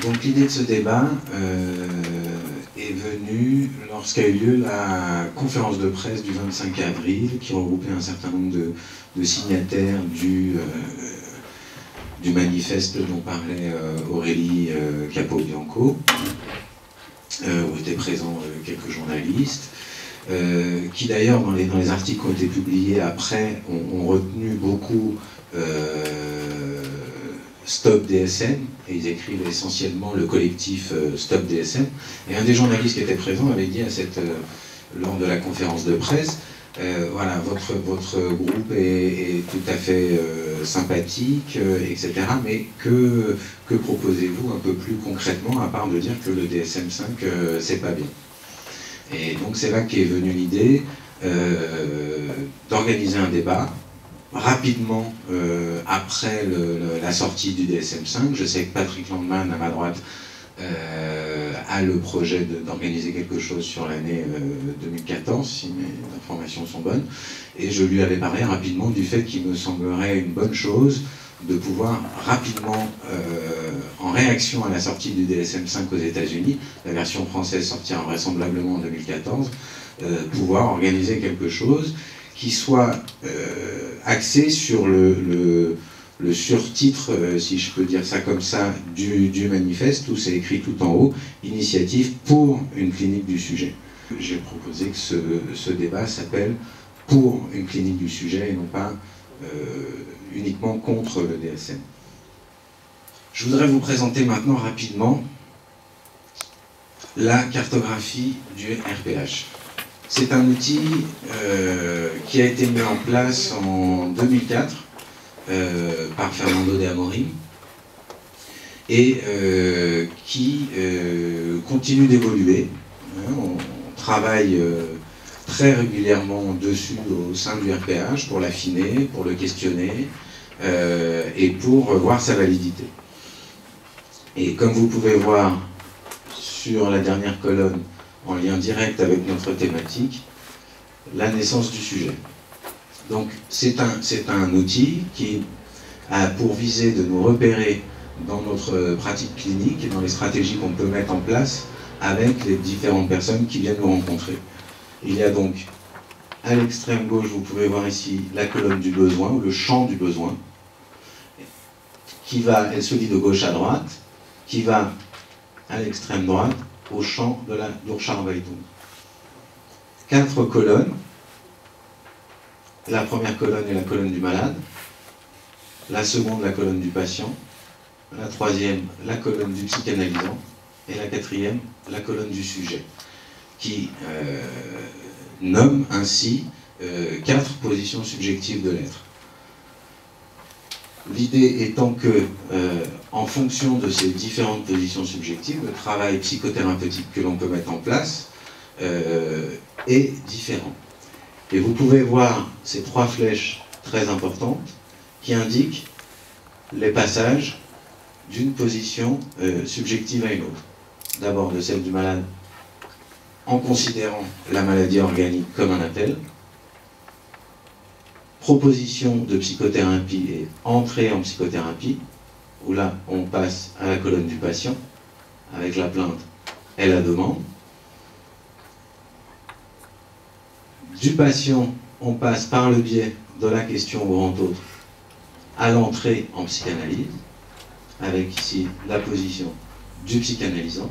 Donc l'idée de ce débat est venue lorsqu'a eu lieu la conférence de presse du 25 avril qui regroupait un certain nombre de signataires du manifeste dont parlait Aurélie Capobianco, où étaient présents quelques journalistes, qui d'ailleurs dans les articles qui ont été publiés après ont retenu beaucoup Stop DSM, et ils écrivent essentiellement le collectif Stop DSM. Et un des journalistes qui était présent avait dit lors de la conférence de presse, voilà, votre groupe est tout à fait sympathique, etc. Mais que proposez-vous un peu plus concrètement, à part de dire que le DSM5, c'est pas bien? Et donc c'est là qu'est venue l'idée d'organiser un débat rapidement après la sortie du DSM5. Je sais que Patrick Landman, à ma droite, a le projet d'organiser quelque chose sur l'année 2014, si mes informations sont bonnes, et je lui avais parlé rapidement du fait qu'il me semblerait une bonne chose de pouvoir rapidement, en réaction à la sortie du DSM5 aux États-Unis, la version française sortira vraisemblablement en 2014, pouvoir organiser quelque chose qui soit axé sur le surtitre, si je peux dire ça comme ça, du manifeste, où c'est écrit tout en haut, initiative pour une clinique du sujet. J'ai proposé que ce débat s'appelle pour une clinique du sujet et non pas uniquement contre le DSM. Je voudrais vous présenter maintenant rapidement la cartographie du RPH. C'est un outil qui a été mis en place en 2004 par Fernando de Amorim et qui continue d'évoluer. On travaille très régulièrement dessus au sein du RPH pour l'affiner, pour le questionner et pour voir sa validité. Et comme vous pouvez voir sur la dernière colonne, en lien direct avec notre thématique, la naissance du sujet. Donc c'est un outil qui a pour visée de nous repérer dans notre pratique clinique et dans les stratégies qu'on peut mettre en place avec les différentes personnes qui viennent nous rencontrer. Il y a donc à l'extrême gauche, vous pouvez voir ici la colonne du besoin, ou le champ du besoin, elle se lit de gauche à droite, qui va à l'extrême droite au champ de la Durcharbeitung. 4 colonnes. La première colonne est la colonne du malade, la seconde la colonne du patient, la troisième la colonne du psychanalysant, et la quatrième la colonne du sujet, qui nomme ainsi 4 positions subjectives de l'être. L'idée étant que, en fonction de ces différentes positions subjectives, le travail psychothérapeutique que l'on peut mettre en place est différent. Et vous pouvez voir ces 3 flèches très importantes qui indiquent les passages d'une position subjective à une autre. D'abord de celle du malade en considérant la maladie organique comme un appel, proposition de psychothérapie et entrée en psychothérapie, où là on passe à la colonne du patient, avec la plainte et la demande. Du patient, on passe par le biais de la question au grand autre à l'entrée en psychanalyse, avec ici la position du psychanalysant,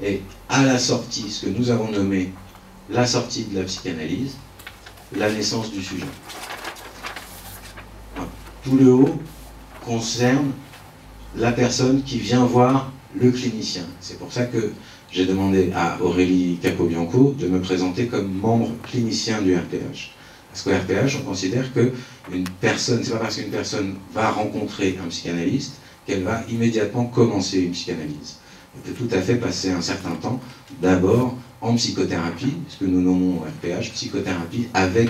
et à la sortie, ce que nous avons nommé la sortie de la psychanalyse, la naissance du sujet. Tout le haut concerne la personne qui vient voir le clinicien. C'est pour ça que j'ai demandé à Aurélie Capobianco de me présenter comme membre clinicien du RPH. Parce qu'au RPH, on considère qu'une personne, c'est pas parce qu'une personne va rencontrer un psychanalyste qu'elle va immédiatement commencer une psychanalyse. Elle peut tout à fait passer un certain temps, d'abord en psychothérapie, ce que nous nommons au RPH, psychothérapie avec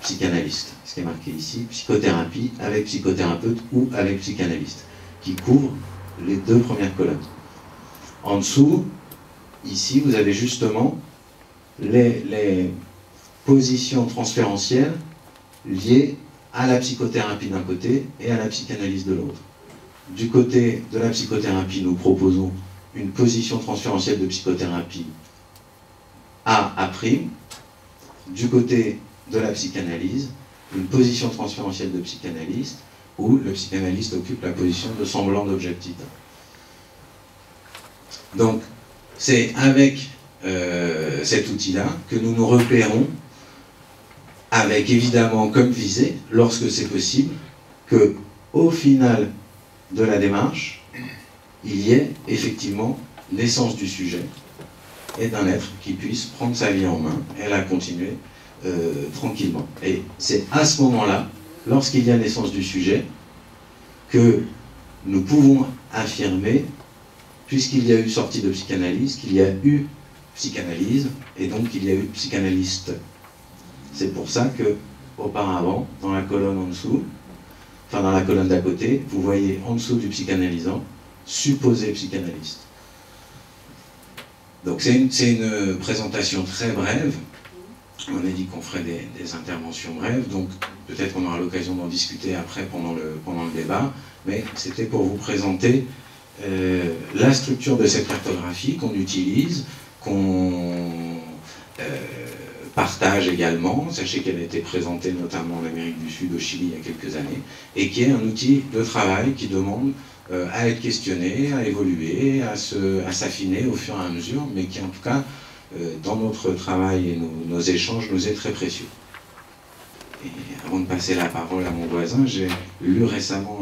psychanalyste, ce qui est marqué ici, psychothérapie avec psychothérapeute ou avec psychanalyste, qui couvre les 2 premières colonnes. En dessous, ici, vous avez justement les positions transférentielles liées à la psychothérapie d'un côté et à la psychanalyse de l'autre. Du côté de la psychothérapie, nous proposons une position transférentielle de psychothérapie A'. Du côté de la psychanalyse, une position transférentielle de psychanalyste où le psychanalyste occupe la position de semblant d'objectif. Donc, c'est avec cet outil-là que nous nous repérons, avec évidemment comme visée, lorsque c'est possible, que au final de la démarche, il y ait effectivement naissance du sujet et d'un être qui puisse prendre sa vie en main et la continuer tranquillement. Et c'est à ce moment-là, lorsqu'il y a naissance du sujet, que nous pouvons affirmer, puisqu'il y a eu sortie de psychanalyse, qu'il y a eu psychanalyse, et donc il y a eu psychanalyste. C'est pour ça que, auparavant, dans la colonne en dessous, enfin dans la colonne d'à côté, vous voyez en dessous du psychanalysant, supposé psychanalyste. Donc c'est une présentation très brève. On a dit qu'on ferait des interventions brèves, donc peut-être qu'on aura l'occasion d'en discuter après pendant le débat, mais c'était pour vous présenter la structure de cette cartographie qu'on utilise, qu'on partage également. Sachez qu'elle a été présentée notamment en Amérique du Sud, au Chili, il y a quelques années, et qui est un outil de travail qui demande à être questionné, à évoluer, à s'affiner au fur et à mesure, mais qui en tout cas, dans notre travail et nos échanges, nous est très précieux. Et avant de passer la parole à mon voisin, j'ai lu récemment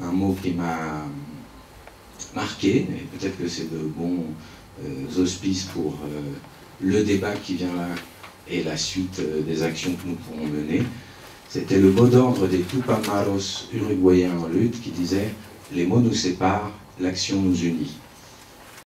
un mot qui m'a marqué, et peut-être que c'est de bons auspices pour le débat qui vient là et la suite des actions que nous pourrons mener. C'était le mot d'ordre des Tupamaros uruguayens en lutte qui disait « Les mots nous séparent, l'action nous unit ».